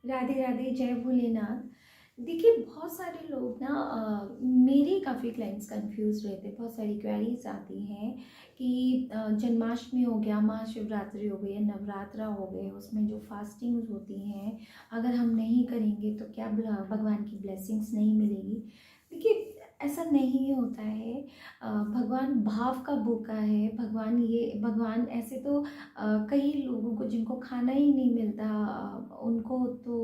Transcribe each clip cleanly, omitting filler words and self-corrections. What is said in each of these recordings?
राधे राधे, जय भोलेनाथ। देखिए, बहुत सारे लोग ना मेरे काफ़ी क्लाइंट्स कंफ्यूज रहते हैं। बहुत सारी क्वेरीज आती हैं कि जन्माष्टमी हो गया, महाशिवरात्रि हो गई, नवरात्रा हो गए, उसमें जो फास्टिंग्स होती हैं, अगर हम नहीं करेंगे तो क्या भगवान की ब्लेसिंग्स नहीं मिलेगी। देखिए, ऐसा नहीं होता है। भगवान भाव का भूखा है। भगवान ऐसे तो कई लोगों को जिनको खाना ही नहीं मिलता, उनको तो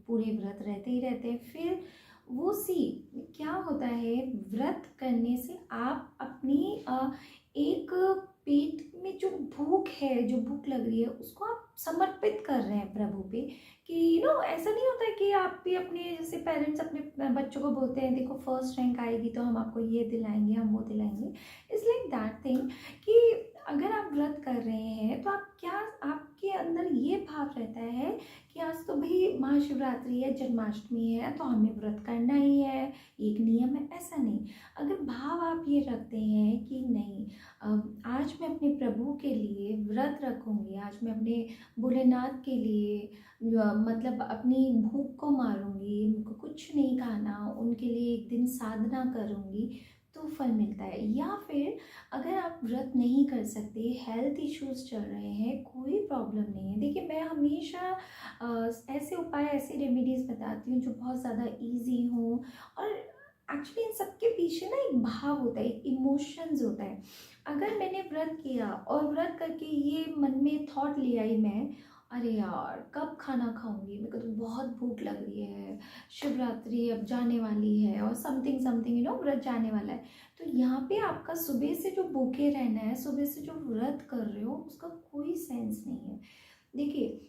पूरे व्रत रहते ही रहते हैं। फिर वो क्या होता है, व्रत करने से आप अपनी एक पेट में जो भूख है, जो भूख लग रही है, उसको आप समर्पित कर रहे हैं प्रभु पे। कि ऐसा नहीं होता है कि आप भी अपने, जैसे पेरेंट्स अपने बच्चों को बोलते हैं, देखो फर्स्ट रैंक आएगी तो हम आपको ये दिलाएंगे, हम वो दिलाएंगे। इट्स लाइक दैट थिंग कि अगर आप व्रत कर रहे हैं तो आपके अंदर ये भाव रहता है कि आज तो भाई महाशिवरात्रि है, जन्माष्टमी है, तो हमें व्रत करना ही है, एक नियम है। ऐसा नहीं। अगर भाव आप ये रखते हैं कि नहीं, आज मैं अपने प्रभु के लिए व्रत रखूंगी, आज मैं अपने भोलेनाथ के लिए मतलब अपनी भूख को मारूंगी, उनको कुछ नहीं खाना, उनके लिए एक दिन साधना करूंगी, तो फल मिलता है। या फिर अगर आप व्रत नहीं कर सकते, हेल्थ इश्यूज चल रहे हैं, कोई प्रॉब्लम नहीं है। देखिए, मैं हमेशा ऐसे उपाय, ऐसे रेमेडीज़ बताती हूँ जो बहुत ज़्यादा इजी हों। और एक्चुअली इन सबके पीछे ना एक भाव होता है, एक इमोशंस होता है। अगर मैंने व्रत किया और व्रत करके ये मन में थॉट लिया ही मैं, अरे यार कब खाना खाऊंगी, मेरे को तो बहुत भूख लग रही है, शिवरात्रि अब जाने वाली है और समथिंग समथिंग व्रत जाने वाला है, तो यहाँ पे आपका सुबह से जो भूखे रहना है, सुबह से जो व्रत कर रहे हो, उसका कोई सेंस नहीं है। देखिए,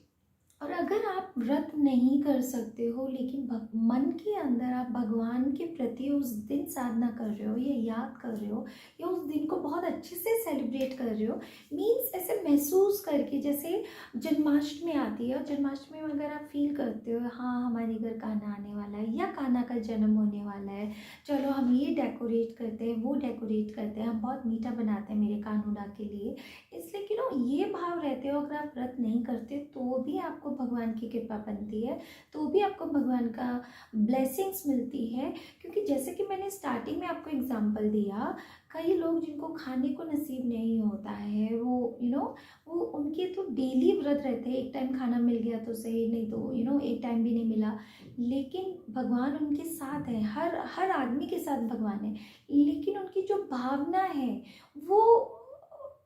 और अगर आप व्रत नहीं कर सकते हो लेकिन मन के अंदर आप भगवान के प्रति उस दिन साधना कर रहे हो, या याद कर रहे हो, या उस दिन को बहुत अच्छे से सेलिब्रेट कर रहे हो, मीन्स ऐसे महसूस करके, जैसे जन्माष्टमी आती है और जन्माष्टमी में अगर आप फील करते हो, हाँ हमारे घर कान्हा आने वाला है या कान्हा का जन्म होने वाला है, चलो हम ये डेकोरेट करते हैं, वो डेकोरेट करते हैं, हम बहुत मीठा बनाते हैं मेरे कानूना के लिए, इसलिए कि ये भाव रहते हो। अगर आप व्रत नहीं करते तो भी आपको भगवान की कृपा बनती है, तो भी आपको भगवान का ब्लेसिंग्स मिलती है। क्योंकि जैसे कि मैंने स्टार्टिंग में आपको एग्जांपल दिया, कई लोग जिनको खाने को नसीब नहीं होता है, वो वो उनके तो डेली व्रत रहते हैं, एक टाइम खाना मिल गया तो सही, नहीं तो एक टाइम भी नहीं मिला, लेकिन भगवान उनके साथ है। हर हर आदमी के साथ भगवान है, लेकिन उनकी जो भावना है वो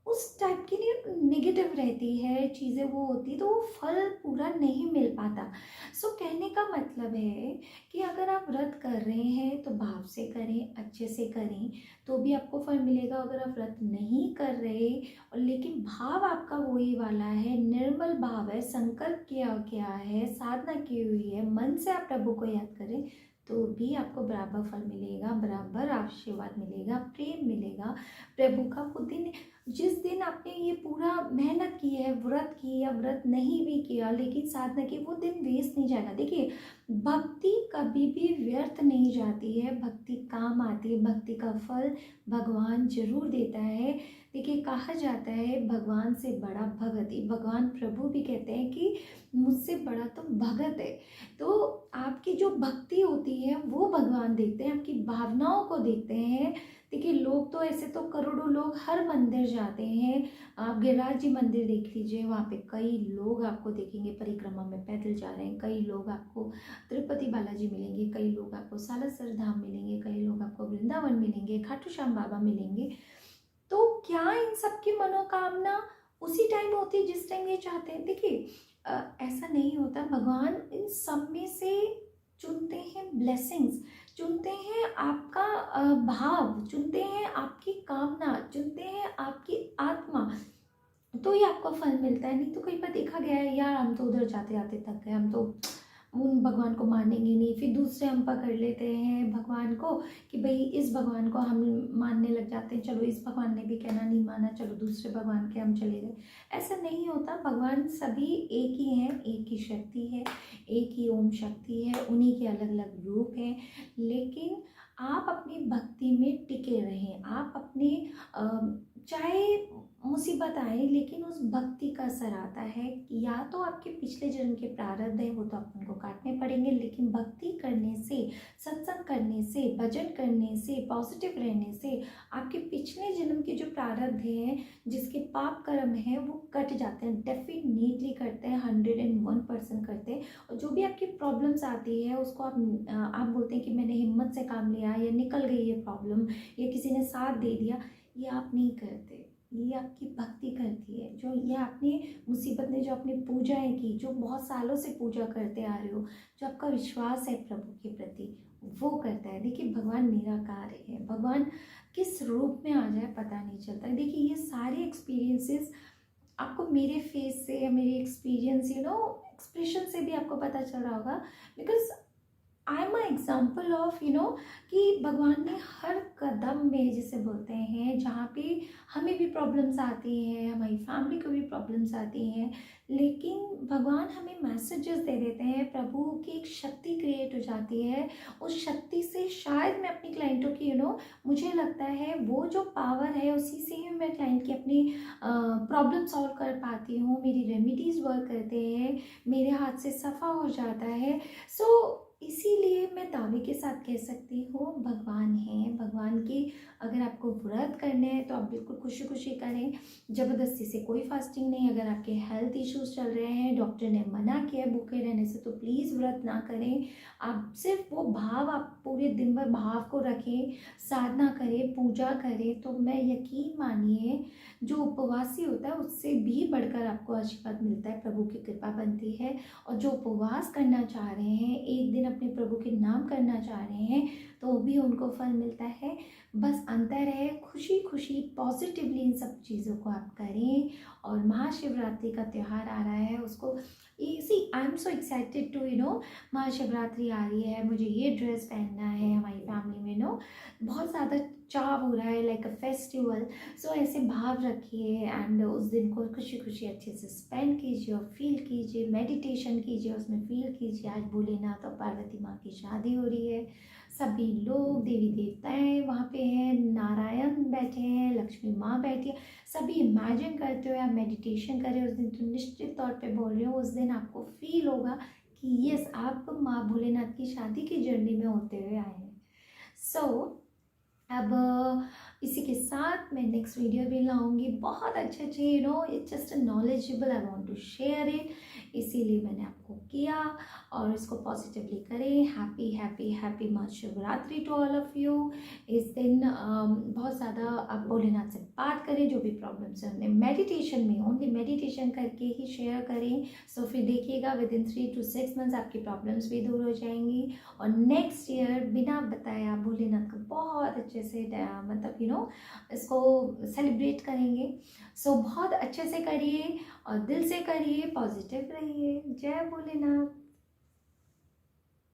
उस टाइप की नेगेटिव रहती है, चीज़ें वो होती, तो वो फल पूरा नहीं मिल पाता। सो कहने का मतलब है कि अगर आप व्रत कर रहे हैं तो भाव से करें, अच्छे से करें, तो भी आपको फल मिलेगा। अगर आप व्रत नहीं कर रहे और लेकिन भाव आपका वही वाला है, निर्मल भाव है, संकल्प किया क्या है, साधना की हुई है, मन से आप प्रभु को याद करें, तो भी आपको बराबर फल मिलेगा, बराबर आशीर्वाद मिलेगा, प्रेम मिलेगा प्रभु का। वो दिन, जिस दिन आपने ये पूरा मेहनत की है, व्रत की या व्रत नहीं भी किया लेकिन साधना की, वो दिन वेस्ट नहीं जाएगा। देखिए, भक्ति कभी भी व्यर्थ नहीं जाती है, भक्ति काम आती है, भक्ति का फल भगवान जरूर देता है। देखिए, कहा जाता है भगवान से बड़ा भगत ही, भगवान प्रभु भी कहते हैं कि मुझसे बड़ा तो भगत है। तो आपकी जो भक्ति होती है वो भगवान देखते हैं, आपकी भावनाओं को देखते हैं। देखिए, लोग तो ऐसे तो करोड़ों लोग हर मंदिर जाते हैं। आप गिरिराज जी मंदिर देख लीजिए, वहाँ पे कई लोग आपको देखेंगे परिक्रमा में पैदल जा रहे हैं, कई लोग आपको तिरुपति बालाजी मिलेंगे, कई लोग आपको सालासर धाम मिलेंगे, कई लोग आपको वृंदावन मिलेंगे, खाटू श्याम बाबा मिलेंगे। तो क्या इन सब की मनोकामना उसी टाइम होती है जिस टाइम ये चाहते हैं? देखिए, ऐसा नहीं होता। भगवान इन सब में से चुनते हैं ब्लेसिंग्स, चुनते हैं आपका भाव, चुनते हैं आपकी कामना, चुनते हैं आपकी आत्मा, तो ही आपको फल मिलता है। नहीं तो कई बार देखा गया है, यार हम तो उधर जाते जाते थक गए, हम तो उन भगवान को मानेंगे नहीं, फिर दूसरे हम पकड़ लेते हैं भगवान को कि भाई इस भगवान को हम मानने लग जाते हैं, चलो इस भगवान ने भी कहना नहीं माना, चलो दूसरे भगवान के हम चले गए। ऐसा नहीं होता। भगवान सभी एक ही हैं, एक ही शक्ति है, एक ही ओम शक्ति है, उन्हीं के अलग अलग रूप हैं। लेकिन आप अपनी भक्ति में टिके रहें, आप अपने चाहे मुसीबत आए लेकिन उस भक्ति का असर आता है। या तो आपके पिछले जन्म के प्रारब्ध है वो तो अपन को काटने पड़ेंगे, लेकिन भक्ति करने से, सत्संग करने से, भजन करने से, पॉजिटिव रहने से आपके पिछले जन्म के जो प्रारब्ध हैं, जिसके पाप कर्म हैं, वो कट जाते हैं। डेफिनेटली करते हैं, 101% करते हैं। और जो भी आपकी प्रॉब्लम्स आती है उसको आप बोलते हैं कि मैंने हिम्मत से काम लिया या निकल गई ये प्रॉब्लम या किसी ने साथ दे दिया, ये आप नहीं करते। ये आपकी भक्ति करती है। जो ये आपने मुसीबत में जो आपने पूजाएं की, जो बहुत सालों से पूजा करते आ रहे हो, जो आपका विश्वास है प्रभु के प्रति, वो करता है। देखिए भगवान निराकार है, भगवान किस रूप में आ जाए पता नहीं चलता। देखिए ये सारे एक्सपीरियंसेस आपको मेरे फेस से या मेरे एक्सपीरियंस एक्सप्रेशन से भी आपको पता चल रहा होगा, because I am a example of कि भगवान ने हर कदम में, जिसे बोलते हैं, जहाँ पे हमें भी प्रॉब्लम्स आती हैं, हमारी फैमिली को भी प्रॉब्लम्स आती हैं, लेकिन भगवान हमें मैसेजेस दे देते हैं। प्रभु की एक शक्ति क्रिएट हो जाती है। उस शक्ति से शायद मैं अपनी क्लाइंटों की मुझे लगता है वो जो पावर है उसी से ही मैं क्लाइंट की अपनी प्रॉब्लम सॉल्व कर पाती हूँ। मेरी रेमिडीज़ वर्क करते हैं, मेरे हाथ से सफ़ा हो जाता है। सो इसीलिए मैं दावे के साथ कह सकती हूँ भगवान है। भगवान की अगर आपको व्रत करने हैं तो आप बिल्कुल खुशी खुशी करें, ज़बरदस्ती से कोई फास्टिंग नहीं। अगर आपके हेल्थ इश्यूज चल रहे हैं, डॉक्टर ने मना किया है भूखे रहने से, तो प्लीज़ व्रत ना करें। आप सिर्फ वो भाव, आप पूरे दिन भर भाव को रखें, साधना करें, पूजा करें, तो मैं यकीन मानिए जो उपवासी होता है उससे भी बढ़कर आपको आशीर्वाद मिलता है, प्रभु की कृपा बनती है। और जो उपवास करना चाह रहे हैं, एक दिन अपने प्रभु के नाम करना चाह रहे हैं, तो भी उनको फल मिलता है। बस अंतर है, खुशी खुशी पॉजिटिवली इन सब चीज़ों को आप करें। और महाशिवरात्रि का त्यौहार आ रहा है, उसको see I'm so excited to Mahashivratri आ रही है, मुझे ये ड्रेस पहनना है, हमारी फैमिली में बहुत ज़्यादा चाव हो रहा है, लाइक अ फेस्टिवल। सो ऐसे भाव रखिए एंड उस दिन को खुशी खुशी अच्छे से स्पेंड कीजिए और फील कीजिए, मेडिटेशन कीजिए, उसमें फील कीजिए आज भोलेनाथ और पार्वती माँ की शादी हो रही है। सभी लोग, देवी देवताएं वहाँ पे हैं, नारायण बैठे हैं, लक्ष्मी माँ बैठी है, सभी इमेजिन करते हो या मेडिटेशन करें उस दिन। तो निश्चित तौर पे बोल रही हूँ, उस दिन आपको फील होगा कि यस, आप माँ भोलेनाथ की शादी की जर्नी में होते हुए आए हैं। सो अब इसी के साथ मैं नेक्स्ट वीडियो भी लाऊंगी, बहुत अच्छे अच्छे it's just knowledgeable, I want to share it, इसीलिए मैंने आपको किया। और इसको पॉजिटिवली करें। Happy happy happy Mahashivratri to all of you. इस दिन बहुत ज़्यादा आप भोलेनाथ से बात करें, जो भी प्रॉब्लम्स हैं उन्हें मेडिटेशन में, ओनली मेडिटेशन करके ही शेयर करें। सो फिर देखिएगा विद इन 3 to 6 मंथ्स आपकी प्रॉब्लम्स भी दूर हो जाएंगी। और नेक्स्ट ईयर बिना बताया भोलेनाथ को बहुत अच्छे से मतलब इसको सेलिब्रेट करेंगे। सो बहुत अच्छे से करिए और दिल से करिए, पॉजिटिव रहिए। जय भोलेनाथ।